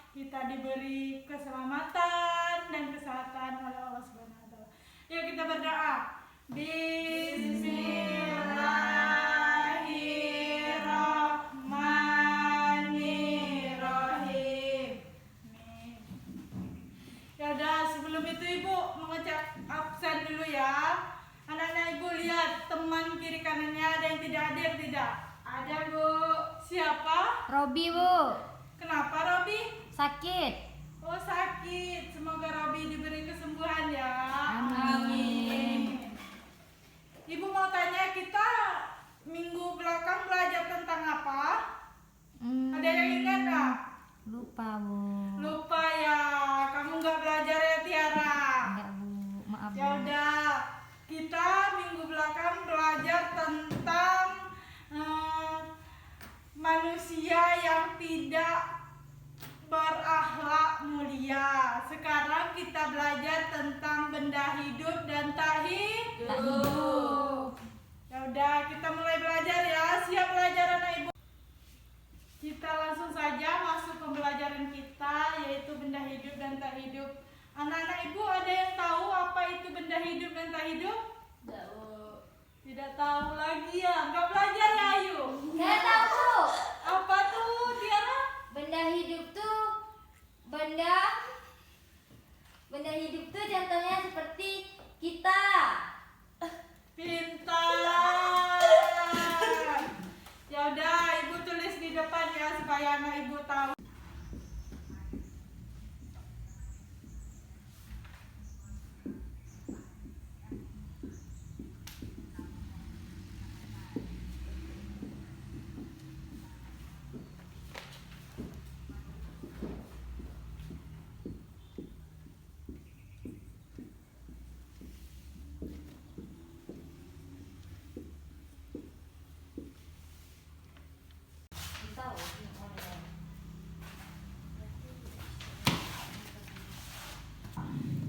kita diberi keselamatan dan kesehatan oleh Allah Subhanahu wa taala. Yuk kita berdoa. Bismillahirrahmanirrahim. Ya udah, sebelum itu Ibu mengucap absen dulu ya. Anak-anak Ibu lihat teman kiri kanannya ada yang tidak hadir tidak? Ada Bu. Siapa? Robi, Bu. Kenapa Robi? Sakit. Oh sakit. Semoga Robi diberi kesembuhan ya. Amin. Ibu mau tanya, kita minggu belakang belajar tentang apa? Ada yang ingat nggak? Lupa, Bu. Lupa ya. Kamu nggak belajar ya Tiara? Enggak, Bu. Maaf, Bu. Ya udah. Kita minggu belakang belajar tentang manusia yang tidak berakhlak mulia. Sekarang kita belajar tentang benda hidup dan tak hidup. Ya udah, kita mulai belajar ya. Siap belajar anak Ibu? Kita langsung saja masuk pembelajaran kita, yaitu benda hidup dan tak hidup. Anak-anak Ibu ada yang tahu apa itu benda hidup dan tak hidup? Tidak tahu lagi ya? Nggak belajar ya Ayu? Nggak tahu. Apa tuh Tiara? Benda hidup tuh benda hidup tuh contohnya seperti kita. Pintar. Ya udah, Ibu tulis di depan ya supaya anak Ibu tahu.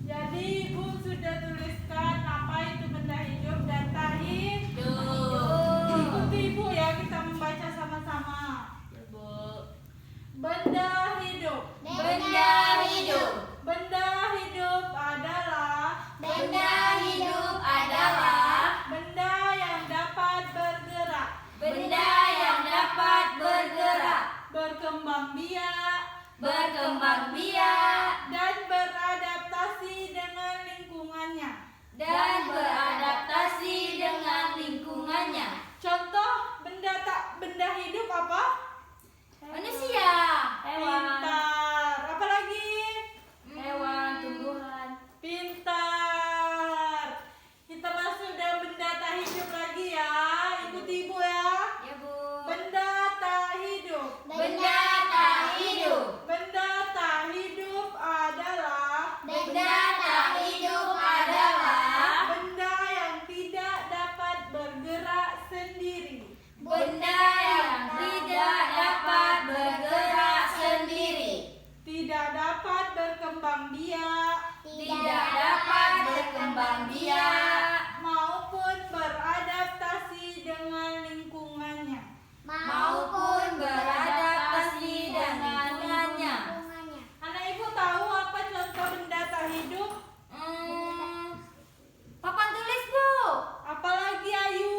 Jadi Ibu sudah tuliskan apa itu benda hidup dan tak hidup. Ikuti Ibu ya, kita membaca sama-sama. Benda hidup. Benda hidup. Benda hidup adalah Benda hidup adalah benda yang dapat bergerak, benda yang dapat bergerak, berkembang biak, dan beradaptasi dengan lingkungannya. Contoh benda hidup apa? Manusia, Pintar. Apa lagi? hewan, tumbuhan. Pintar. Kita masuk dalam benda tak hidup lagi ya. Ikuti Ibu ya. Ya, Bu. Benda tak hidup. Benda tak hidup. Benda tak hidup adalah Benda tak hidup adalah benda yang tidak dapat bergerak sendiri. benda yang tidak dapat bergerak sendiri, Tidak dapat berkembang biak tidak dapat berkembang biak, maupun beradaptasi dengan lingkungannya. maupun beradaptasi dengan lingkungannya. Anak Ibu tahu apa contoh benda tak hidup? Papan tulis, Bu. Apalagi Ayu?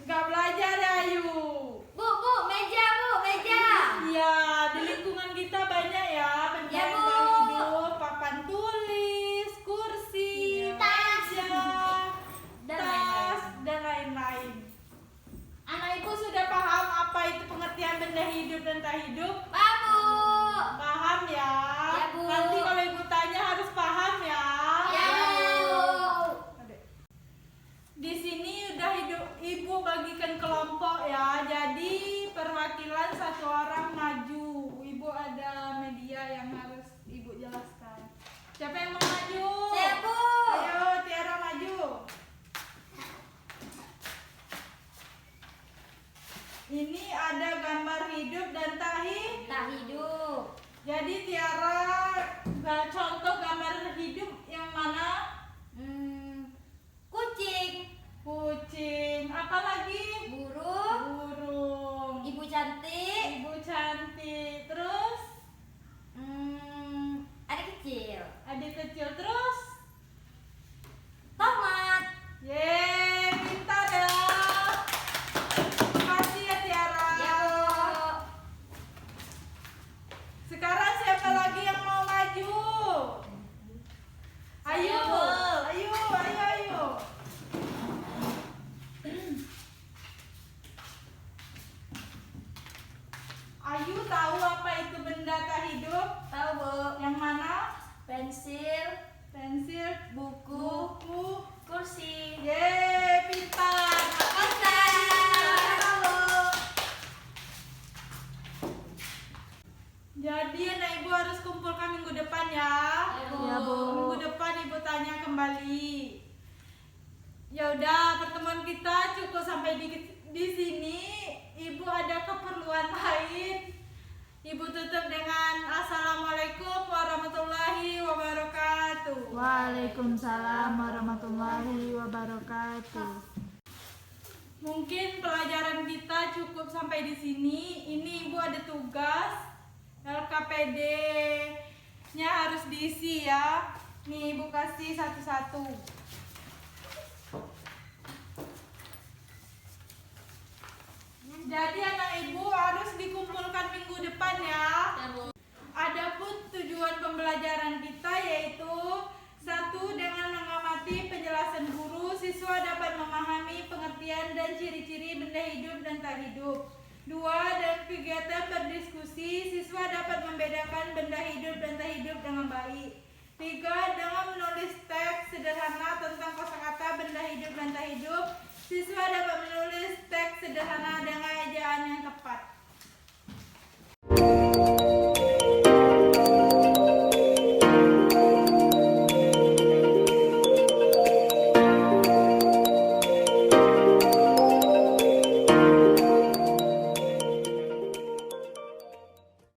Nggak belajar ya Ayu? Bu, meja, Bu, meja. Iya, di lingkungan kita banyak ya benda Ya, yang Bu. tak hidup. Papan tulis, kursi, meja, Dan tas, dan lain-lain. Anak Ibu sudah paham apa itu pengertian benda hidup dan tak hidup? Pak, Bu. Paham ya? Ya, Bu. Nanti kalau Ibu tanya harus paham ya. Ya, Bu. Di sini udah Ibu bagikan kelompok ya. Jadi perwakilan satu orang maju. Ibu ada media yang harus Ibu jelaskan. Siapa yang mau maju? Saya, Bu. Ayo Tiara maju. Ini ada gambar hidup dan tak hidup. Tak hidup. Jadi Tiara contoh gambar hidup yang mana? Kucing. Kucing. Apa lagi? Burung. Burung. Ibu cantik. Ibu cantik. Ayo, Bu. ayo. Ayu tahu apa itu benda tak hidup? Tahu, Bu. Yang mana? Pensil, Pensil, buku, buku. kursi. Yeay, pintar. Jadi anak ibu harus kumpulkan minggu depan ya. Ya, Bu. Minggu depan ibu tanya kembali. Ya udah, pertemuan kita cukup sampai di sini. Ibu ada keperluan lain. Ibu tutup dengan Assalamualaikum warahmatullahi wabarakatuh. Waalaikumsalam warahmatullahi wabarakatuh. Mungkin pelajaran kita cukup sampai di sini. Ini ibu ada tugas. LKPD-nya harus diisi ya. Nih ibu kasih satu-satu. Jadi anak ibu harus dikumpulkan minggu depan ya. Ya, Bu. Adapun tujuan pembelajaran kita yaitu satu, dengan mengamati penjelasan guru, siswa dapat memahami pengertian dan ciri-ciri benda hidup dan tak hidup. Dua, dengan kegiatan berdiskusi, siswa dapat membedakan benda hidup dan tak hidup dengan baik. Tiga, dengan menulis teks sederhana tentang kosakata benda hidup dan tak hidup, siswa dapat menulis teks sederhana dengan ejaan yang tepat.